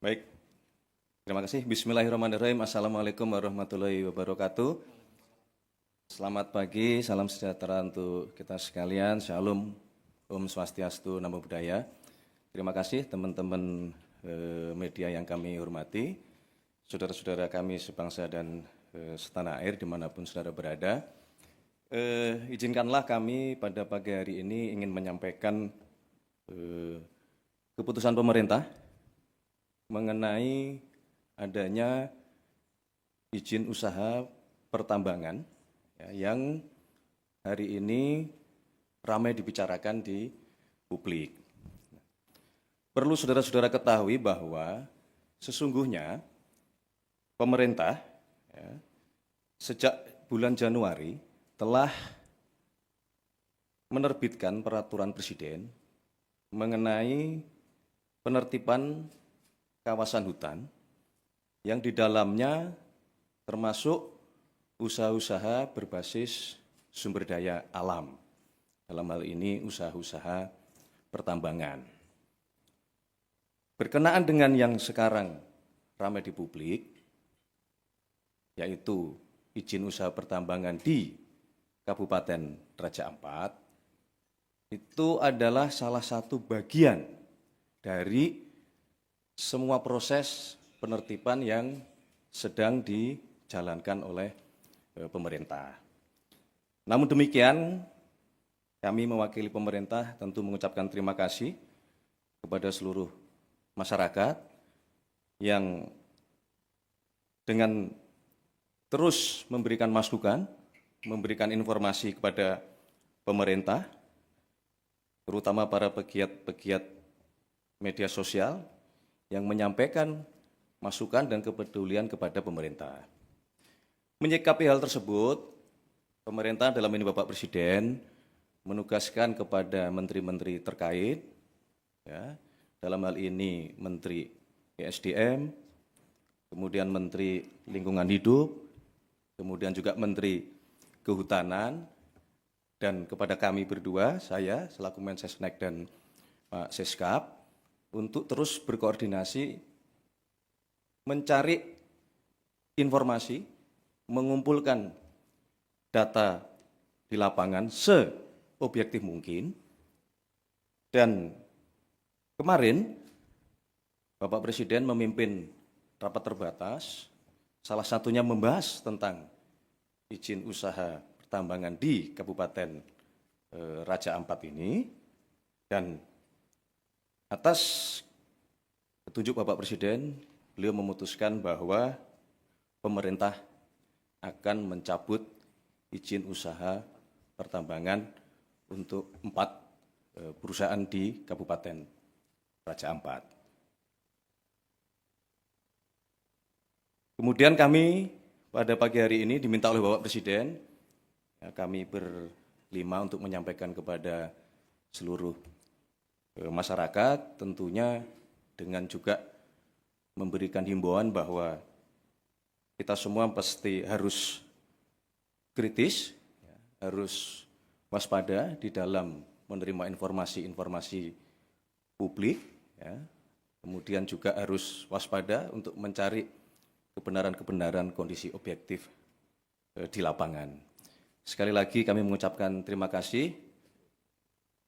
Baik, terima kasih. Bismillahirrahmanirrahim. Assalamualaikum warahmatullahi wabarakatuh. Selamat pagi, salam sejahtera untuk kita sekalian. Shalom, Om Swastiastu, Namo Buddhaya. Terima kasih teman-teman media yang kami hormati, saudara-saudara kami sebangsa dan setanah air dimanapun saudara berada. Izinkanlah kami pada pagi hari ini ingin menyampaikan keputusan pemerintah mengenai adanya izin usaha pertambangan yang hari ini ramai dibicarakan di publik. Perlu saudara-saudara ketahui bahwa sesungguhnya pemerintah sejak bulan Januari telah menerbitkan peraturan presiden mengenai penertiban kawasan hutan yang di dalamnya termasuk usaha-usaha berbasis sumber daya alam. Dalam hal ini usaha-usaha pertambangan. Berkenaan dengan yang sekarang ramai di publik, yaitu izin usaha pertambangan di Kabupaten Raja Ampat, itu adalah salah satu bagian dari semua proses penertiban yang sedang dijalankan oleh pemerintah. Namun demikian, kami mewakili pemerintah tentu mengucapkan terima kasih kepada seluruh masyarakat yang dengan terus memberikan masukan, memberikan informasi kepada pemerintah, terutama para pegiat-pegiat media sosial yang menyampaikan masukan dan kepedulian kepada pemerintah. Menyikapi hal tersebut, pemerintah dalam ini Bapak Presiden menugaskan kepada menteri-menteri terkait, dalam hal ini Menteri ESDM, kemudian Menteri Lingkungan Hidup, kemudian juga Menteri Kehutanan, dan kepada kami berdua, saya selaku Mensesnek dan Pak Seskap, untuk terus berkoordinasi, mencari informasi, mengumpulkan data di lapangan seobjektif mungkin. Dan kemarin Bapak Presiden memimpin rapat terbatas, salah satunya membahas tentang izin usaha pertambangan di Kabupaten Raja Ampat ini, dan atas petunjuk Bapak Presiden, beliau memutuskan bahwa pemerintah akan mencabut izin usaha pertambangan untuk 4 perusahaan di Kabupaten Raja Ampat. Kemudian kami pada pagi hari ini diminta oleh Bapak Presiden, kami berlima untuk menyampaikan kepada seluruh masyarakat, tentunya dengan juga memberikan himbauan bahwa kita semua pasti harus kritis, harus waspada di dalam menerima informasi-informasi publik, kemudian juga harus waspada untuk mencari kebenaran-kebenaran kondisi objektif di lapangan. Sekali lagi kami mengucapkan terima kasih.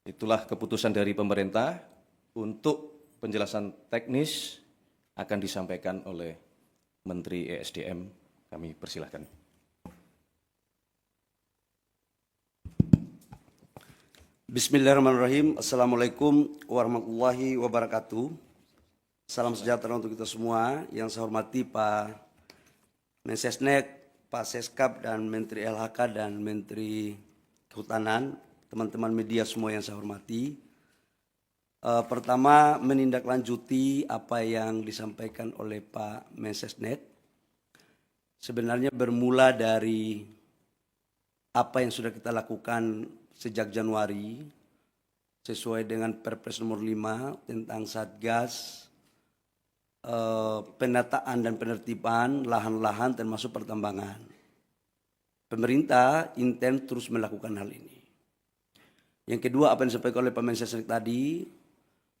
Itulah keputusan dari pemerintah. Untuk penjelasan teknis akan disampaikan oleh Menteri ESDM. Kami persilahkan. Bismillahirrahmanirrahim. Assalamualaikum warahmatullahi wabarakatuh. Salam sejahtera untuk kita semua. Yang saya hormati Pak Mensesnek, Pak Seskap, dan Menteri LHK dan Menteri Kehutanan, teman-teman media semua yang saya hormati. Pertama, menindaklanjuti apa yang disampaikan oleh Pak Mensesnek. Sebenarnya bermula dari apa yang sudah kita lakukan sejak Januari, sesuai dengan Perpres nomor 5 tentang Satgas penataan dan penertiban lahan-lahan termasuk pertambangan. Pemerintah intens terus melakukan hal ini. Yang kedua, apa yang disampaikan oleh Pak Mensesnek tadi,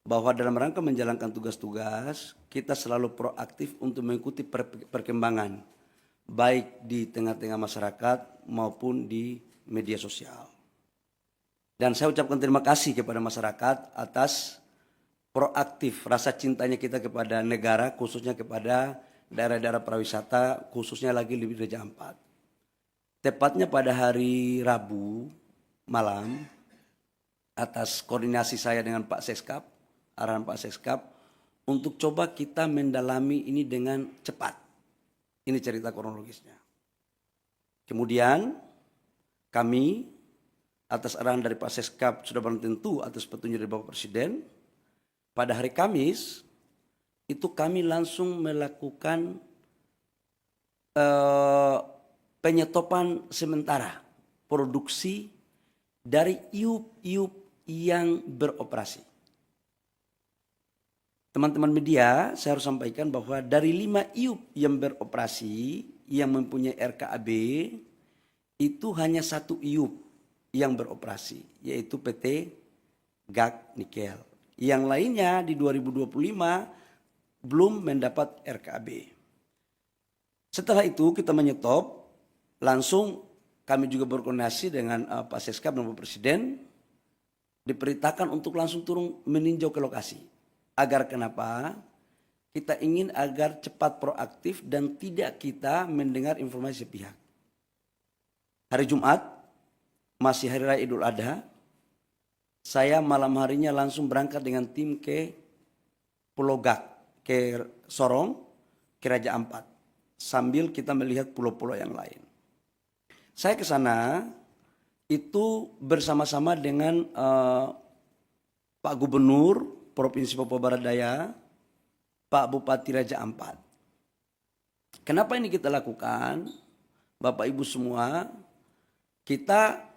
bahwa dalam rangka menjalankan tugas-tugas, kita selalu proaktif untuk mengikuti perkembangan, baik di tengah-tengah masyarakat maupun di media sosial. Dan saya ucapkan terima kasih kepada masyarakat atas proaktif rasa cintanya kita kepada negara, khususnya kepada daerah-daerah pariwisata, khususnya lagi di Raja Ampat. Tepatnya pada hari Rabu malam, atas koordinasi saya dengan Pak Seskap, arahan Pak Seskap, untuk coba kita mendalami ini dengan cepat. Ini cerita kronologisnya. Kemudian kami atas arahan dari Pak Seskap sudah barang tentu atas petunjuk dari Bapak Presiden, pada hari Kamis itu kami langsung melakukan penyetopan sementara produksi dari iup-iup yang beroperasi. Teman-teman media, saya harus sampaikan bahwa dari 5 iup yang beroperasi, yang mempunyai RKAB, itu hanya 1 iup yang beroperasi, yaitu PT GAK Nikel. Yang lainnya di 2025 belum mendapat RKAB. Setelah itu kita menyetop, langsung kami juga berkoordinasi dengan Pak Seskap dan Bapak Presiden, diperintahkan untuk langsung turun meninjau ke lokasi. Agar kenapa? Kita ingin agar cepat proaktif dan tidak kita mendengar informasi sepihak. Hari Jumat, masih Hari Raya Idul Adha, saya malam harinya langsung berangkat dengan tim ke Pulau Gak, ke Sorong, ke Raja Ampat. Sambil kita melihat pulau-pulau yang lain. Saya ke sana itu bersama-sama dengan Pak Gubernur Provinsi Papua Barat Daya, Pak Bupati Raja Ampat. Kenapa ini kita lakukan? Bapak Ibu semua, kita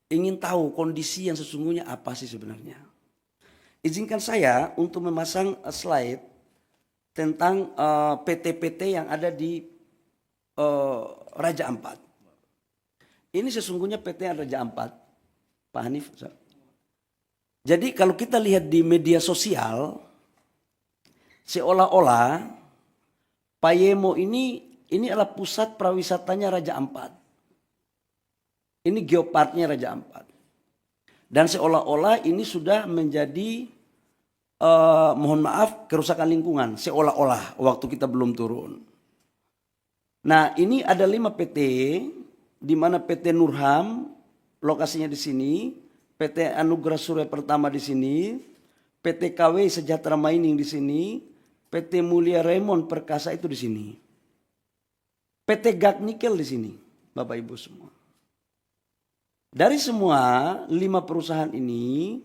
ingin tahu kondisi yang sesungguhnya apa sih sebenarnya. Izinkan saya untuk memasang slide tentang PT-PT yang ada di Raja Ampat. Ini sesungguhnya PT Raja Ampat, Pak Hanif. Jadi kalau kita lihat di media sosial, seolah-olah Payemo ini adalah pusat prawisatanya Raja Ampat. Ini geoparknya Raja Ampat. Dan seolah-olah ini sudah menjadi, mohon maaf, kerusakan lingkungan. Seolah-olah waktu kita belum turun. Nah ini ada 5 PT, di mana PT Nurham, lokasinya di sini, PT Anugerah Surya Pertama di sini, PT KW Sejahtera Mining di sini, PT Mulia Raymond Perkasa itu di sini. PT GAK Nikel di sini, Bapak Ibu semua. Dari semua 5 perusahaan ini,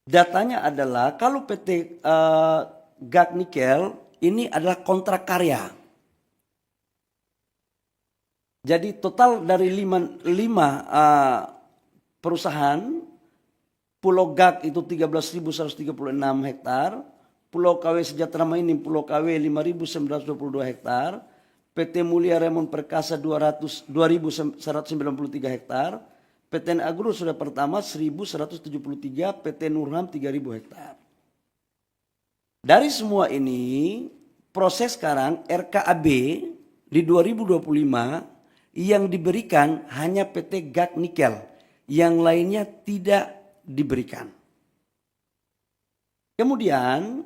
datanya adalah kalau PT GAK Nikel ini adalah kontrak karya. Jadi total dari 5 perusahaan, Pulau GAK itu 13.136 hektar, Pulau KW Sejahtera Mining, Pulau KW 5.922 hektar, PT Mulia Raymond Perkasa 2.193 hektar, PT Agro Surya Pertama 1.173, PT Nurham 3.000 hektar. Dari semua ini, proses sekarang RKAB di 2025 yang diberikan hanya PT GAK Nikel, yang lainnya tidak diberikan. Kemudian,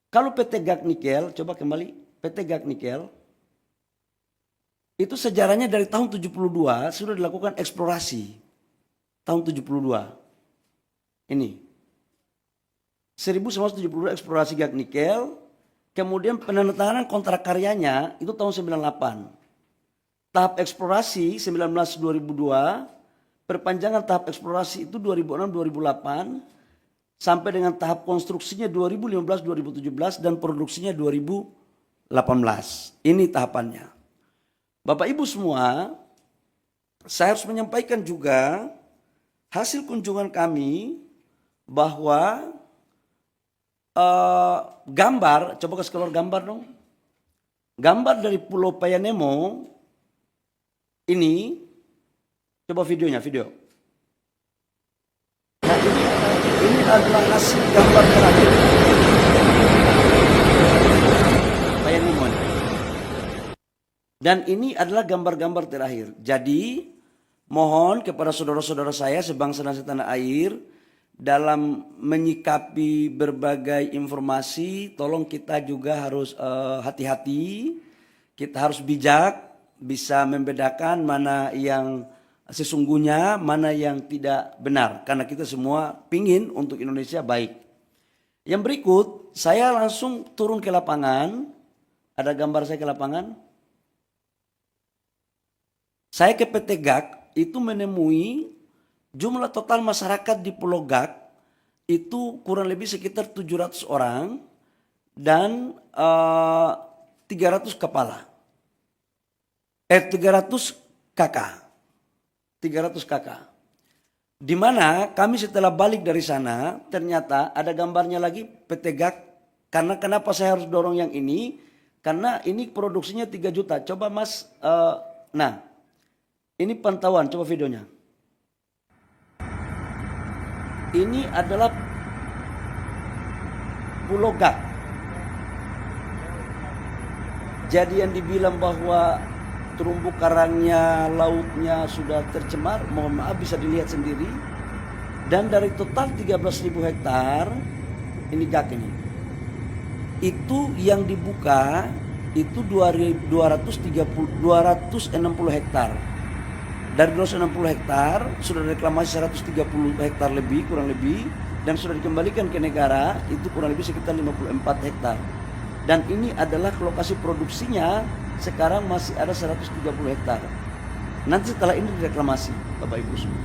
kalau PT GAK Nikel, coba kembali, PT GAK Nikel, itu sejarahnya dari tahun 72 sudah dilakukan eksplorasi. Tahun 72. Ini. 1972 eksplorasi GAK Nikel, kemudian penandatanganan kontrak karyanya itu tahun 98. Tahap eksplorasi 19-2002, perpanjangan tahap eksplorasi itu 2006-2008, sampai dengan tahap konstruksinya 2015-2017 dan produksinya 2018. Ini tahapannya. Bapak Ibu semua, saya harus menyampaikan juga hasil kunjungan kami bahwa gambar, coba kasih keluar gambar dong. Gambar dari Pulau Payanemo ini, coba videonya, video. Nah ini adalah hasil gambar terakhir. Bayangin. Dan ini adalah gambar-gambar terakhir. Jadi mohon kepada saudara-saudara saya sebangsa dan setanah air, dalam menyikapi berbagai informasi, tolong kita juga harus hati-hati, kita harus bijak, bisa membedakan mana yang sesungguhnya, mana yang tidak benar. Karena kita semua pingin untuk Indonesia baik. Yang berikut, saya langsung turun ke lapangan. Ada gambar saya ke lapangan. Saya ke PT GAK itu menemui jumlah total masyarakat di Pulau GAK itu kurang lebih sekitar 700 orang dan 300 kepala. 300 kakak. 300 kakak. Di mana kami setelah balik dari sana ternyata ada gambarnya lagi PT GAK. Karena kenapa saya harus dorong yang ini? Karena ini produksinya 3 juta. Coba Mas, nah ini pantauan, coba videonya. Ini adalah Pulau GAK. Jadi yang dibilang bahwa terumbu karangnya, lautnya sudah tercemar, mohon maaf bisa dilihat sendiri. Dan dari total 13.000 hektar, ini GAK ini. Itu yang dibuka itu 260 hektar. Dari 260 hektar sudah reklamasi 130 hektar lebih, kurang lebih, dan sudah dikembalikan ke negara itu kurang lebih sekitar 54 hektar. Dan ini adalah lokasi produksinya sekarang masih ada 130 hektar. Nanti setelah ini direklamasi, Bapak Ibu semua.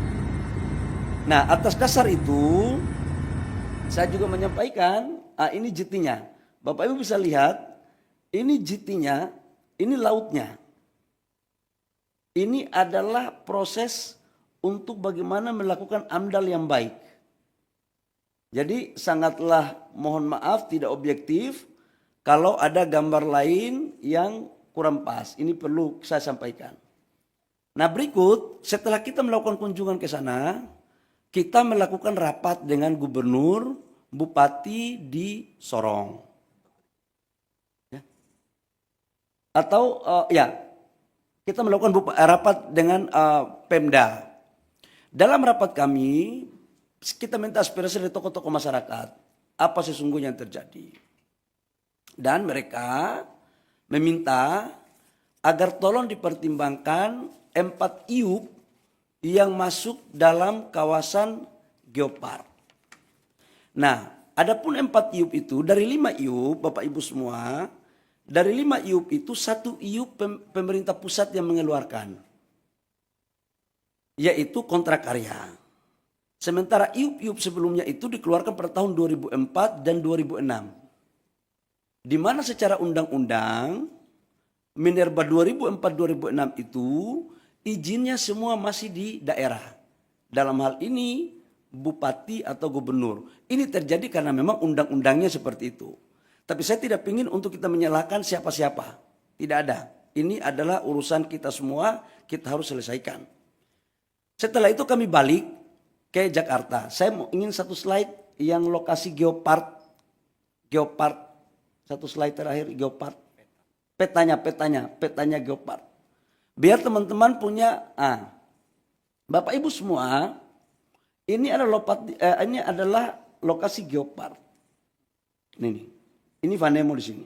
Nah, atas dasar itu saya juga menyampaikan, ini JT-nya. Bapak Ibu bisa lihat, ini JT-nya, ini lautnya. Ini adalah proses untuk bagaimana melakukan AMDAL yang baik. Jadi sangatlah mohon maaf tidak objektif kalau ada gambar lain yang kurang pas. Ini perlu saya sampaikan. Nah berikut setelah kita melakukan kunjungan ke sana, kita melakukan rapat dengan gubernur, bupati di Sorong. Ya. Atau kita melakukan rapat dengan Pemda. Dalam rapat kami, kita minta aspirasi dari tokoh-tokoh masyarakat. Apa sesungguhnya yang terjadi. Dan mereka meminta agar tolong dipertimbangkan 4 IUP yang masuk dalam kawasan Geopark. Nah, adapun 4 IUP itu, dari 5 IUP, Bapak Ibu semua, dari 5 IUP itu 1 IUP pemerintah pusat yang mengeluarkan. Yaitu kontrak karya. Sementara IUP-IUP sebelumnya itu dikeluarkan pada tahun 2004 dan 2006. Di mana secara undang-undang Minerba 2004-2006 itu izinnya semua masih di daerah. Dalam hal ini bupati atau gubernur. Ini terjadi karena memang undang-undangnya seperti itu. Tapi saya tidak ingin untuk kita menyalahkan siapa-siapa. Tidak ada. Ini adalah urusan kita semua, kita harus selesaikan. Setelah itu kami balik ke Jakarta. Saya ingin satu slide yang lokasi Geopark. Geopark. Satu slide terakhir Geopark. Petanya Geopark. Biar teman-teman punya, Bapak Ibu semua, ini adalah lokasi Geopark. Ini Vanemo di sini.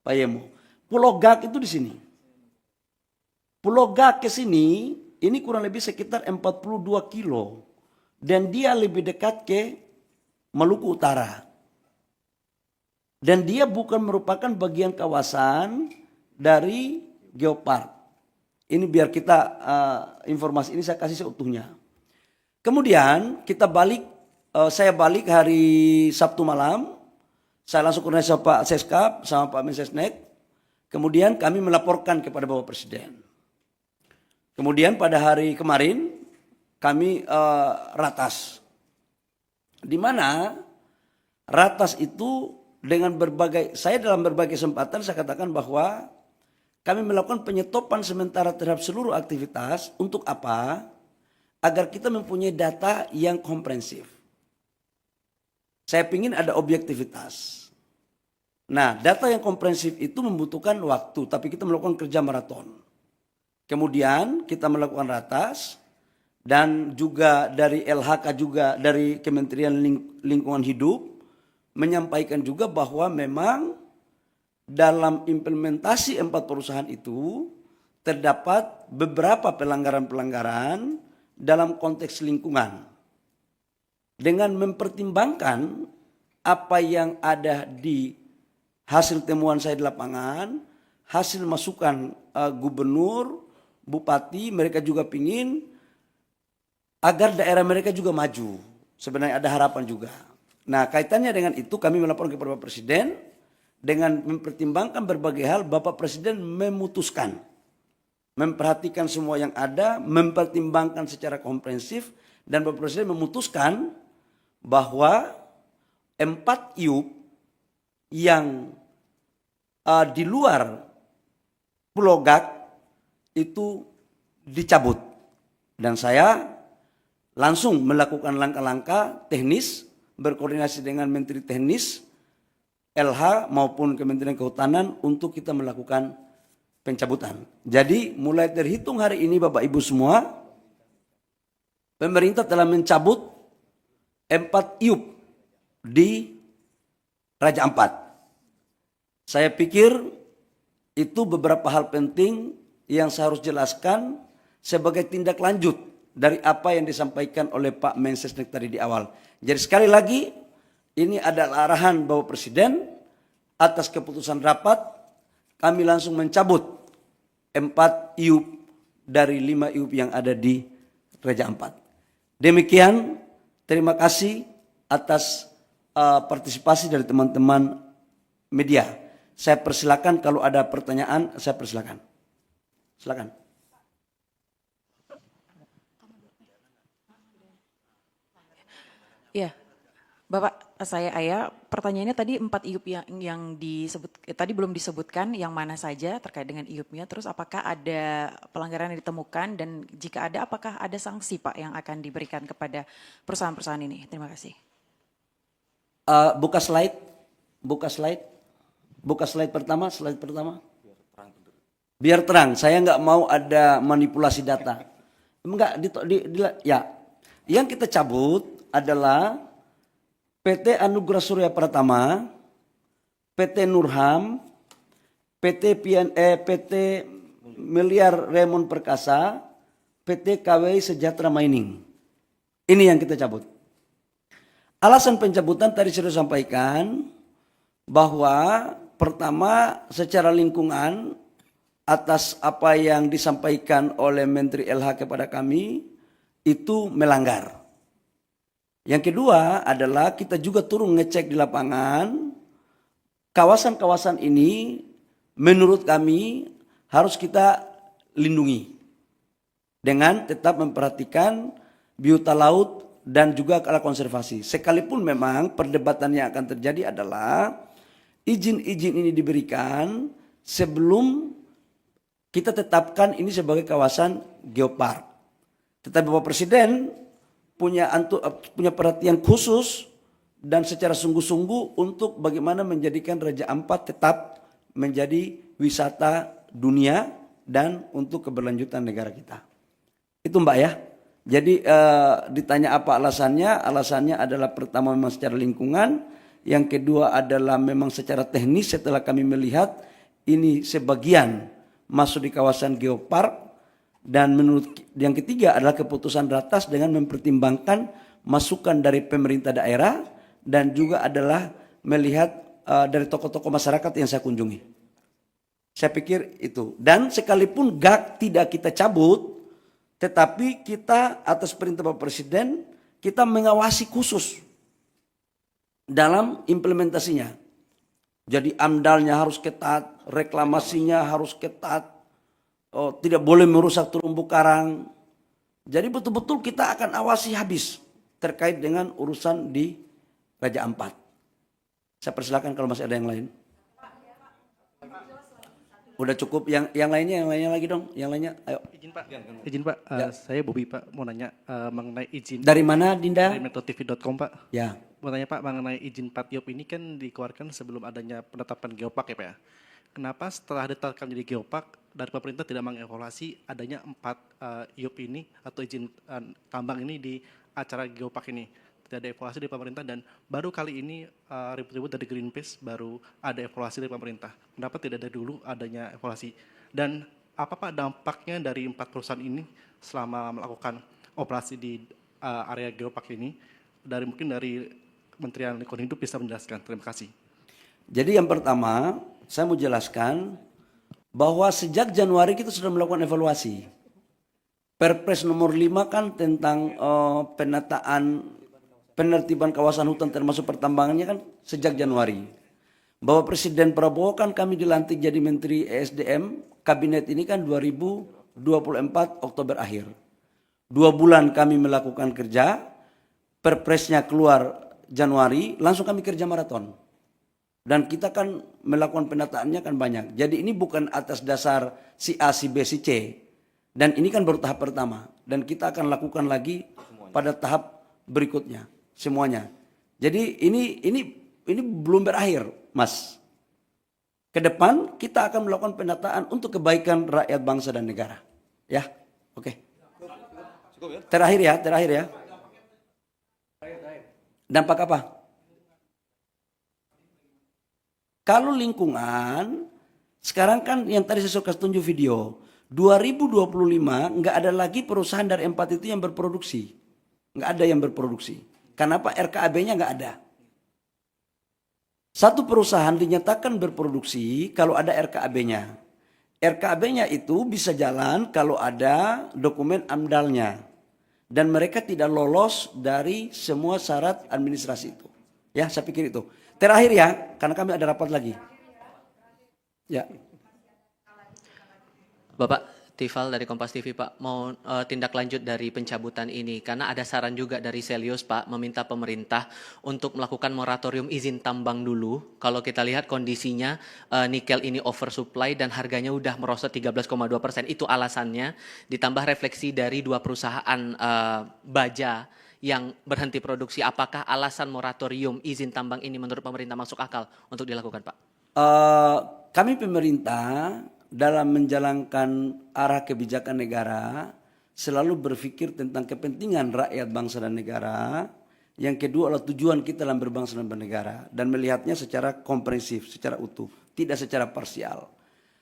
Payemo. Pulau GAK itu di sini. Pulau GAK ke sini, ini kurang lebih sekitar 42 kilo. Dan dia lebih dekat ke Maluku Utara. Dan dia bukan merupakan bagian kawasan dari Geopark. Ini biar kita informasi ini saya kasih seutuhnya. Kemudian kita balik, saya balik hari Sabtu malam. Saya langsung koordinasi sama Pak Seskap, sama Pak Mensesnek. Kemudian kami melaporkan kepada Bapak Presiden. Kemudian pada hari kemarin kami ratas. Di mana ratas itu dengan saya dalam berbagai kesempatan saya katakan bahwa kami melakukan penyetopan sementara terhadap seluruh aktivitas. Untuk apa? Agar kita mempunyai data yang komprehensif. Saya ingin ada objektivitas. Nah, data yang komprehensif itu membutuhkan waktu, tapi kita melakukan kerja maraton. Kemudian kita melakukan ratas, dan juga dari LHK juga dari Kementerian Lingkungan Hidup menyampaikan juga bahwa memang dalam implementasi 4 perusahaan itu terdapat beberapa pelanggaran-pelanggaran dalam konteks lingkungan. Dengan mempertimbangkan apa yang ada di hasil temuan saya di lapangan, hasil masukan gubernur, bupati, mereka juga ingin agar daerah mereka juga maju. Sebenarnya ada harapan juga. Nah, kaitannya dengan itu kami melaporkan kepada Bapak Presiden, dengan mempertimbangkan berbagai hal, Bapak Presiden memutuskan, memperhatikan semua yang ada, mempertimbangkan secara komprehensif, dan Bapak Presiden memutuskan bahwa 4 IUP yang di luar Pulau Gak itu dicabut. Dan saya langsung melakukan langkah-langkah teknis, berkoordinasi dengan Menteri Teknis, LH maupun Kementerian Kehutanan untuk kita melakukan pencabutan. Jadi mulai terhitung hari ini Bapak Ibu semua, pemerintah telah mencabut 4 IUP di Raja Ampat. Saya pikir itu beberapa hal penting yang saya harus jelaskan sebagai tindak lanjut dari apa yang disampaikan oleh Pak Mensesnek tadi di awal. Jadi sekali lagi, ini adalah arahan Bapak Presiden atas keputusan rapat, kami langsung mencabut 4 IUP dari 5 IUP yang ada di Raja Ampat. Demikian, terima kasih atas partisipasi dari teman-teman media. Saya persilakan kalau ada pertanyaan, saya persilakan. Silakan. Ya, Bapak, saya Aya. Pertanyaannya tadi 4 IUP yang disebut tadi belum disebutkan yang mana saja terkait dengan IUP-nya. Terus apakah ada pelanggaran yang ditemukan dan jika ada apakah ada sanksi Pak yang akan diberikan kepada perusahaan-perusahaan ini? Terima kasih. Buka slide, buka slide pertama, Biar terang, saya nggak mau ada manipulasi data. Enggak, ya. Yang kita cabut adalah PT Anugerah Surya Pratama, PT Nurham, PT Miliar Raymond Perkasa, PT KWI Sejahtera Mining. Ini yang kita cabut. Alasan pencabutan tadi sudah sampaikan bahwa pertama secara lingkungan atas apa yang disampaikan oleh Menteri LH kepada kami itu melanggar. Yang kedua adalah kita juga turun ngecek di lapangan, kawasan-kawasan ini menurut kami harus kita lindungi dengan tetap memperhatikan biota laut dan juga ala konservasi. Sekalipun memang perdebatan yang akan terjadi adalah izin-izin ini diberikan sebelum kita tetapkan ini sebagai kawasan geopark. Tetapi Bapak Presiden punya perhatian khusus dan secara sungguh-sungguh untuk bagaimana menjadikan Raja Ampat tetap menjadi wisata dunia dan untuk keberlanjutan negara kita. Itu Mbak ya. Jadi ditanya apa alasannya? Alasannya adalah pertama memang secara lingkungan, yang kedua adalah memang secara teknis setelah kami melihat ini sebagian masuk di kawasan geopark, dan menurut yang ketiga adalah keputusan ratas dengan mempertimbangkan masukan dari pemerintah daerah dan juga adalah melihat dari tokoh-tokoh masyarakat yang saya kunjungi. Saya pikir itu. Dan sekalipun GAK tidak kita cabut, tetapi kita atas perintah Bapak Presiden, kita mengawasi khusus dalam implementasinya. Jadi amdalnya harus ketat, reklamasinya harus ketat, tidak boleh merusak terumbu karang. Jadi betul-betul kita akan awasi habis terkait dengan urusan di Raja Ampat. Saya persilakan kalau masih ada yang lain. Udah cukup. Yang lainnya lagi dong. Yang lainnya, ayo. Izin Pak, saya Bobi Pak, mau nanya mengenai izin Dari mana, Dinda? dari metrotv.com Pak. Ya. Mau tanya Pak, mengenai izin Patiop ini kan dikeluarkan sebelum adanya penetapan geopark ya Pak ya. Kenapa setelah ditetapkan jadi geopark, dari pemerintah tidak mengevaluasi adanya 4 IUP ini atau izin tambang ini di acara geopark ini? Tidak ada evaluasi dari pemerintah dan baru kali ini ribut-ribut dari Greenpeace baru ada evaluasi dari pemerintah. Kenapa tidak dari dulu adanya evaluasi? Dan apa Pak dampaknya dari 4 perusahaan ini selama melakukan operasi di area geopark ini? Mungkin dari Kementerian Lingkungan Hidup bisa menjelaskan. Terima kasih. Jadi yang pertama, saya mau jelaskan bahwa sejak Januari kita sudah melakukan evaluasi. Perpres nomor 5 kan tentang penertiban kawasan hutan termasuk pertambangannya kan sejak Januari. Bahwa Presiden Prabowo kan kami dilantik jadi Menteri ESDM, kabinet ini kan 2024 Oktober akhir. 2 bulan kami melakukan kerja, perpresnya keluar Januari, langsung kami kerja maraton. Dan kita kan melakukan penataannya kan banyak. Jadi ini bukan atas dasar si A, si B, si C. Dan ini kan baru tahap pertama. Dan kita akan lakukan lagi pada tahap berikutnya. Semuanya. Jadi ini belum berakhir, Mas. Ke depan kita akan melakukan penataan untuk kebaikan rakyat bangsa dan negara. Ya, oke. Terakhir ya. Dampak apa? Kalau lingkungan, sekarang kan yang tadi saya suka tunjuk video, 2025 nggak ada lagi perusahaan dari 4 itu yang berproduksi. Nggak ada yang berproduksi. Kenapa? RKAB-nya nggak ada. Satu perusahaan dinyatakan berproduksi kalau ada RKAB-nya. RKAB-nya itu bisa jalan kalau ada dokumen AMDAL-nya. Dan mereka tidak lolos dari semua syarat administrasi itu. Ya, saya pikir itu. Terakhir ya, karena kami ada rapat lagi. Ya. Bapak Tifal dari Kompas TV Pak, mau tindak lanjut dari pencabutan ini karena ada saran juga dari Selius Pak meminta pemerintah untuk melakukan moratorium izin tambang dulu. Kalau kita lihat kondisinya nikel ini oversupply dan harganya udah merosot 13,2%. Itu alasannya, ditambah refleksi dari 2 perusahaan baja yang berhenti produksi. Apakah alasan moratorium izin tambang ini menurut pemerintah masuk akal untuk dilakukan Pak? Kami pemerintah dalam menjalankan arah kebijakan negara selalu berpikir tentang kepentingan rakyat bangsa dan negara. Yang kedua adalah tujuan kita dalam berbangsa dan bernegara dan melihatnya secara komprehensif, secara utuh, tidak secara parsial.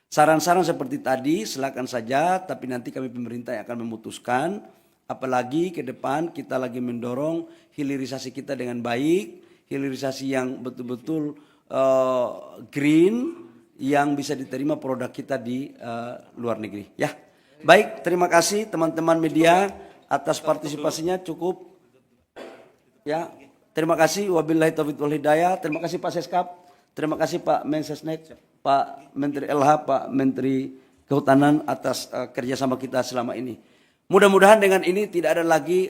Saran-saran seperti tadi silakan saja, tapi nanti kami pemerintah yang akan memutuskan. Apalagi ke depan kita lagi mendorong hilirisasi kita dengan baik, hilirisasi yang betul-betul green, yang bisa diterima produk kita di luar negeri. Ya, baik. Terima kasih teman-teman media atas partisipasinya. Cukup. Ya, terima kasih. Wabillahi taufiq wal hidayah. Terima kasih Pak Seskap. Terima kasih Pak Mensesnek, Pak Menteri LH, Pak Menteri Kehutanan atas kerjasama kita selama ini. Mudah-mudahan dengan ini tidak ada lagi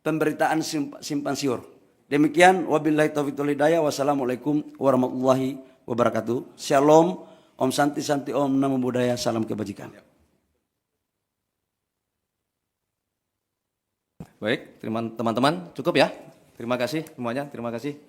pemberitaan simpang siur. Demikian. Wabillahi taufiq wal hidayah. Wassalamualaikum warahmatullahi wabarakatuh. Shalom, Om Santi Santi Om, Namo Buddhaya, salam kebajikan. Baik, teman-teman, cukup ya. Terima kasih semuanya, terima kasih.